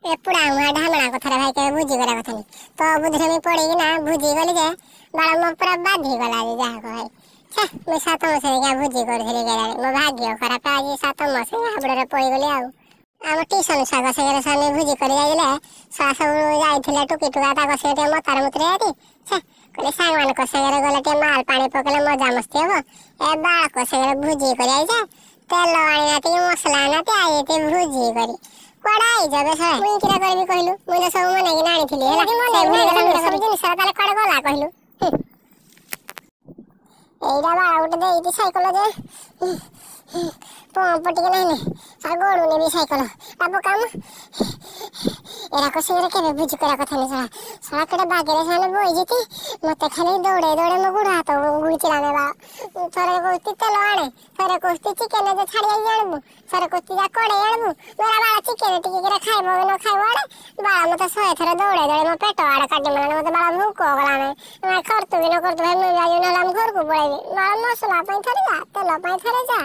एपुड़ा हुआ ढामणा कथार भाई के भुजी करा कथा नहीं तो बुद्धि में पड़ी ना भुजी गली जे बाल मो पूरा बाधी गला जे जा को भाई छे मैं 7 मास के भुजी करथली गेला मो भाग्य खराब आज 7 मास हाबड़े पड़ी गली आम ट्यूशन साग से सामने भुजी कर जाइले सब जाइथिले टुकी टुका ता से मतार मुतरे आती छे कहले सांग मान को से गला टे माल पानी पकले मजा मस्ती हो ए बाल को से भुजी कर आई जे तेल आनी नाती मसला नाती आई ते भुजी करी पढ़ाई जबे से मुई किरा करबी कहलु मुई तो सब मने कि नानी थिली होला से भूली गला सब दिन सारा ताले कड़ गला कहलु एइरा बा उठ दे इति साइकिल जे पंप टिके नाही सारा गोडु ने भी साइकिल अब काम एरा को सिरे के बुझी करा कथा नहीं सारा सारा कड़े बागेरे साले बोई जीती मते खाली दौड़े दौड़े म गुड़ हाथ गुड़ चिलाने बा थरे कोस्ती तेल आणे थरे कोस्ती चिकन जे छाड़ी जानबू थरे कोस्ती जा कोड़े जानबू मेरा बाला चिकन टिके करे खाइबो न खाइबो आड़े बाला मते सोए थरे दौड़े दौड़े म पेट आड़े काटे मन मते बाला भूख हो गला ने मैं करतु कि न करतु भाई मैं जायो न हम घर को पळाइबी बाला मसला पई थरे जा तेल पई थरे जा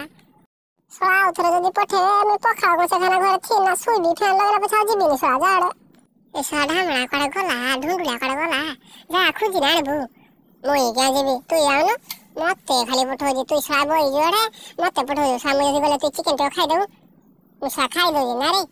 सळा उथरे जदी पठे मैं पखा को से खाना घर थी ना सुई फैन लगरा पछा जीबी नि सळा जाड़े ए साडा हमरा कड़े गला ढुंडुला कड़े गला जा खुजी ना बु मोई क्या जीबी तू आउ न मते खाली पठो जी तू सा बोई जोड़े मते पठो सामने जदी गले तू चिकन तो खाइ दउ मुसा खाइ दउ ना रे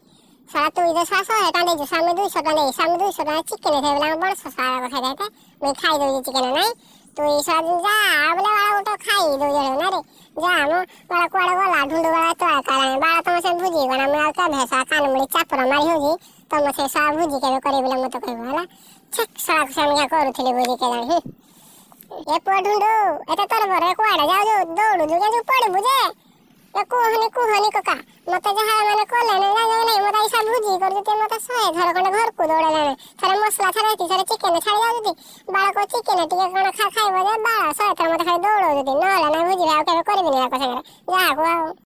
सारा तू इधर 700 है कांदे जो सामने 200 कांदे सामने 200 का चिकन है बेला बड़ सारा को खाइ देते मैं खाइ दउ चिकन नहीं तू इसा दिन जा आबले वाला उठो खाइ दउ जड़े ना रे जा हम वाला कोड़ा गला ढुंडु वाला तो काला बाला तो से भुजी गना मैं का भैसा कान मुड़ी चापरा मारी होजी तो मसे सा भुजी के करे बेला मत कहबो होला छक साग सामने करूथिले भुजी के जानी ए पढुंडु एते तोर भरे कोड़ा जाऊ जो दौड़ू जो के पड़ी बुझे ए कुहनी कका मते जहा माने कोले ने जा नहीं मते ऐसा भुजी कर देते मते 100 घर को दौड़े लाने थरे मसला थरे चिकन छाड़ी जाऊ दी बाला को चिकन टिके कोन खा खाइबो जे बाला 100 थरे मते खाली दौड़ो दी न होला ना भुजी भाव के करबी ना कसे जा को